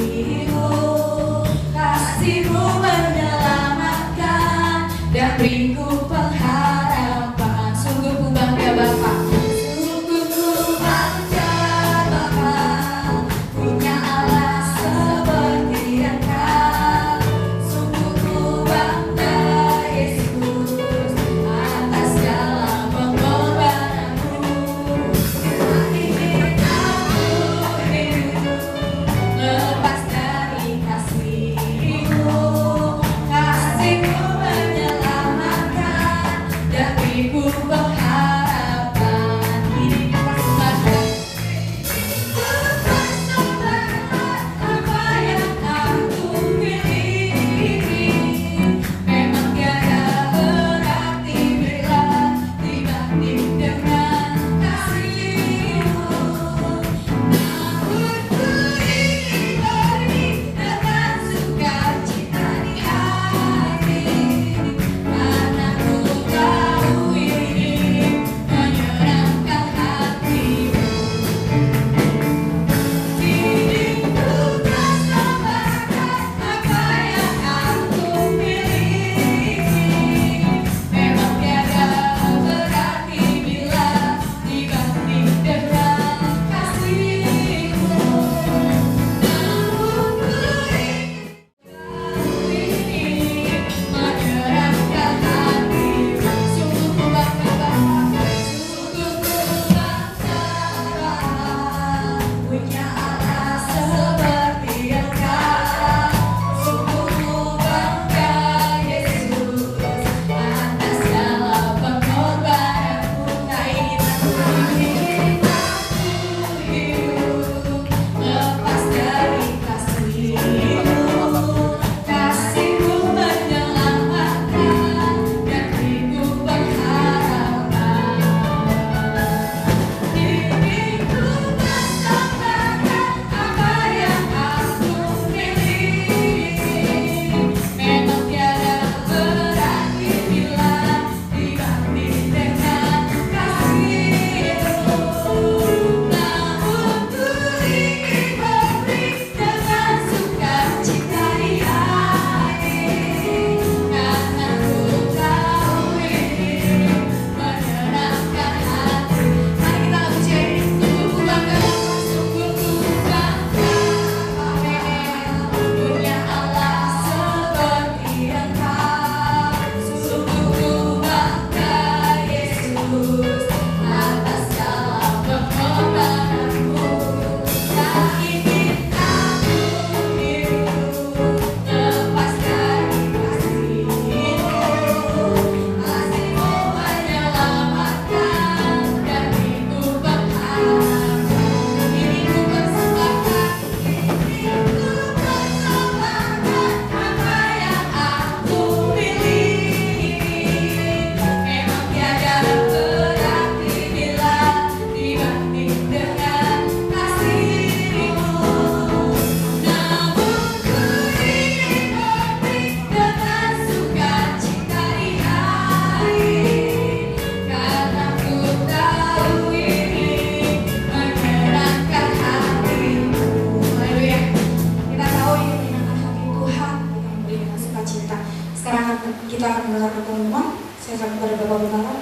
Kita akan mendengarkan pengumuman. Saya akan kepada Bapak Bendahara.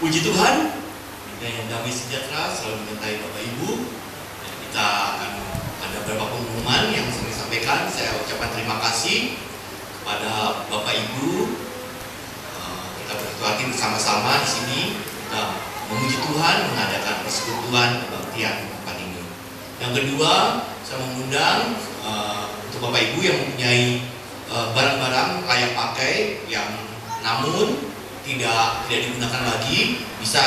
Puji Tuhan, kita yang damai sejahtera selalu menyertai Bapak Ibu. Dan kita akan ada beberapa pengumuman yang saya sampaikan. Saya ucapkan terima kasih kepada Bapak Ibu. Kita bersatu hati bersama-sama di sini. Kita memuji Tuhan, mengadakan persekutuan kebaktian tempat ini. Yang kedua, saya mengundang untuk Bapak Ibu yang mempunyai barang-barang layak pakai yang namun tidak digunakan lagi, bisa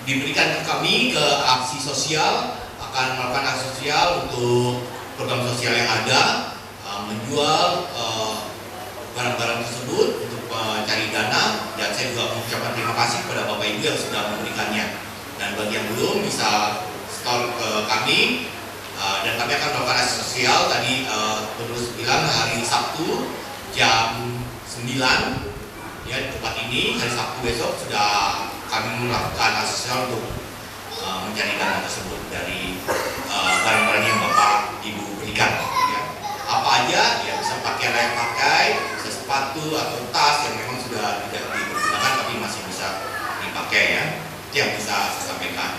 diberikan ke kami ke aksi sosial. Akan melakukan aksi sosial untuk program sosial yang ada, menjual barang-barang tersebut untuk mencari dana. Dan saya juga mengucapkan terima kasih kepada Bapak Ibu yang sudah memberikannya. Dan bagi yang belum bisa store ke kami. Dan kami akan melakukan aksi sosial. Tadi terus bilang hari Sabtu jam 9 ya di tempat ini. Hari Sabtu besok sudah kami melakukan aksi sosial untuk mencari dana tersebut dari barang-barang yang Bapak Ibu berikan ya. Apa aja ya, bisa pakaian layak pakai, bisa sepatu atau tas yang memang sudah tidak digunakan tapi masih bisa dipakai ya. Itu yang bisa saya sampaikan.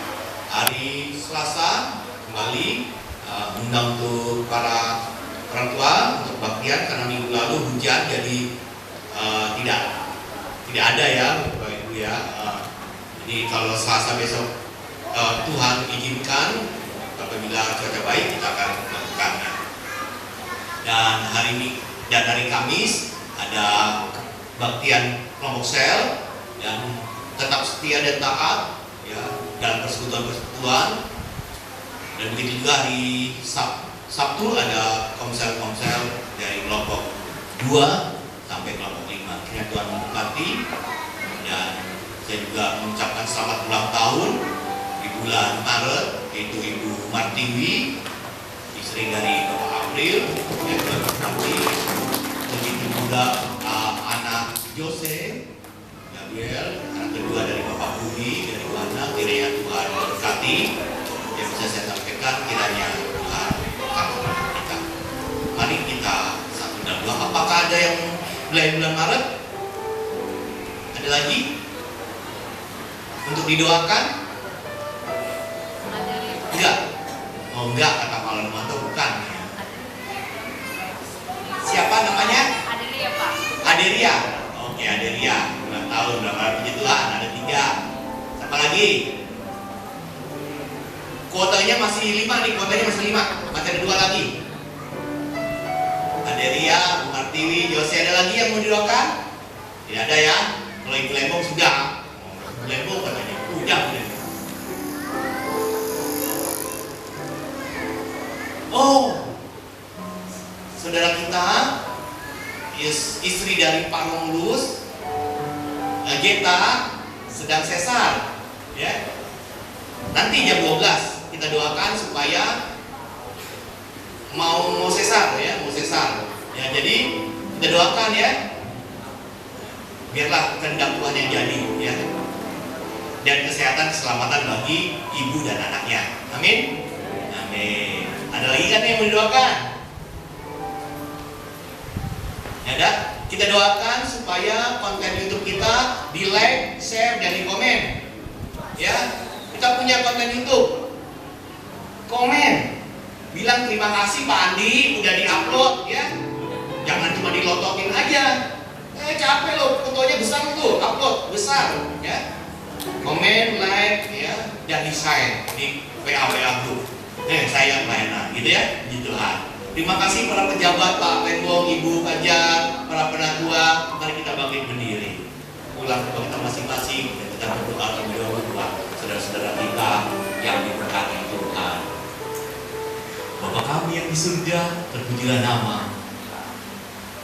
Hari Selasa kembali undang untuk para orang tua untuk baktian karena minggu lalu hujan jadi tidak ada ya Bapak Ibu ya. Jadi kalau Selasa besok Tuhan izinkan apabila cuaca baik kita akan melakukannya. Dan hari Kamis ada baktian kelompok sel dan tetap setia dan taat ya dalam persekutuan. Dan begitu juga hari Sabtu ada komsel dari kelompok 2 sampai kelompok 5. Kiranya Tuhan memberkati. Dan saya juga mengucapkan selamat ulang tahun di bulan Maret, yaitu Ibu Martiwi, istri dari Bapak April, yang juga berkati. Begitu juga anak Jose Gabriel, anak kedua dari Bapak Budi dari Wana. Kiranya Tuhan memberkati. Yang bisa saya sampaikan, kiranya Tuhan memberkati kita. Mari kita satu dan dua. Apakah ada yang mulai bulan Maret? Ada lagi? Untuk didoakan? Enggak? Oh enggak, kata Pak Lemanto bukan ya. Siapa namanya? Adelia, Pak. Adelia. Oke, Adelia. Ulang tahun, ulang tahun puji Tuhan, ada 3. Siapa lagi? Kuotanya masih 5 nih, kuotanya masih 5. Masih ada 2 lagi. Adelia, Bu Martiwi, Jose, ada lagi yang mau didoakan? Tidak ada ya? Kalau Ibu Lembong sudah. Ibu Lembong katanya, udah Bu Lembong. Oh, saudara kita, istri dari Pak Romulus, Geta, sedang sesar, ya. Nanti jam 12 kita doakan supaya mau sesar, ya, mau sesar. Ya, jadi kita doakan ya, biarlah kehendak Tuhan yang jadi, ya. Dan kesehatan, keselamatan bagi ibu dan anaknya. Amin. Amin. Ada lagi kan yang mau didoakan? Ya, ada. Kita doakan supaya konten YouTube kita di like, share, dan di komen. Ya, kita punya konten YouTube. Komen, bilang terima kasih Pak Andi udah diupload ya. Jangan cuma dilotokin aja. Capek loh, fotonya besar tuh, upload besar ya. Komen, like ya, dan di share di WA group. Saya pelayanan gitu ya, gitu lah. Terima kasih para pejabat, Pak Lembong, Ibu Fajar, para penatua. Mari kita bangkit berdiri, pulang ke kita masing-masing dan kita berdoa terlebih dahulu buat saudara-saudara kita yang diberkati Tuhan. Bapa kami yang di surga, terpujilah nama.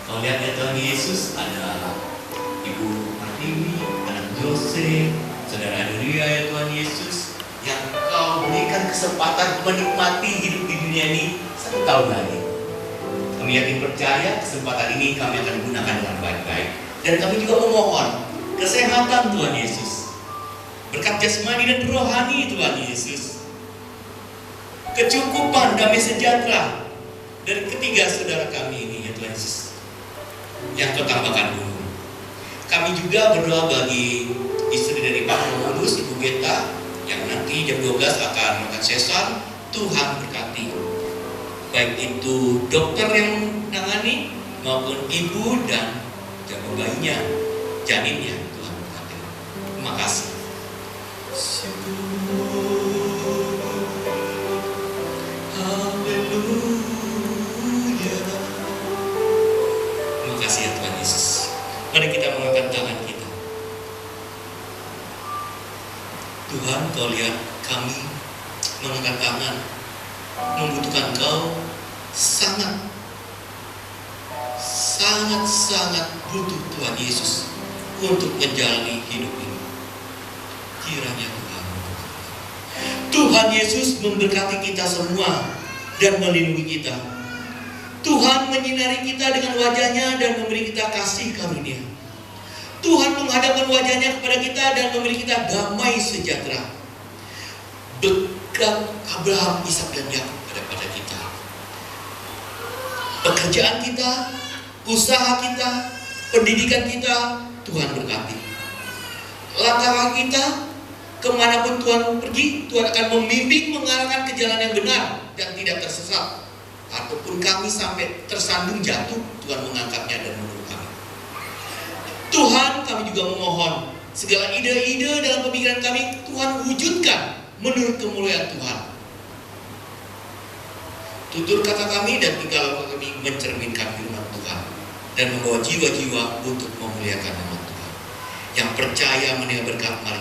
Kau lihat ya Tuhan Yesus, ada Ibu Martiwi, anak Jose, saudara Adelia ya Tuhan Yesus, yang Kau berikan kesempatan menikmati hidup di dunia ini 1 tahun lagi. Kami yakin percaya kesempatan ini kami akan gunakan dengan baik-baik. Dan kami juga memohon kesehatan Tuhan Yesus, berkat jasmani dan rohani Tuhan Yesus. kecukupan, damai sejahtera dari ketiga saudara kami ini, ya Tuhan Yesus, yang Kau tambahkan dulu. Kami juga berdoa bagi istri dari Pak Pengurus, Ibu Geta, yang nanti jam 12 akan makan sesar. Tuhan berkati, baik itu dokter yang menangani maupun ibu dan janin bayinya, janinnya. Tuhan berkati. Terima kasih. Haleluya. Terima kasih ya Tuhan Yesus. Mari kita mengangkat tangan kita. Tuhan, Kau lihat kami mengangkat tangan, membutuhkan Kau sangat butuh Tuhan Yesus untuk menjalani hidup ini. Kiranya Tuhan Yesus memberkati kita semua dan melindungi kita. Tuhan menyinari kita dengan wajah-Nya dan memberi kita kasih karunia. Tuhan menghadapkan wajah-Nya kepada kita dan memberi kita damai sejahtera. Berkat Abraham, Ishak dan Yakub pada kita. Pekerjaan kita, usaha kita, pendidikan kita, Tuhan berkati. Langkah kita, kemanapun Tuhan pergi, Tuhan akan membimbing, mengarahkan ke jalan yang benar dan tidak tersesat. Ataupun kami sampai tersandung jatuh, Tuhan mengangkatnya dan menolong kami. Tuhan, kami juga memohon segala ide-ide dalam pemikiran kami, Tuhan wujudkan menurut kemuliaan Tuhan. Tutur kata kami dan tingkah laku kami mencerminkan firman Tuhan dan membawa jiwa-jiwa untuk memuliakan nama Tuhan. Yang percaya menerima berkat, mari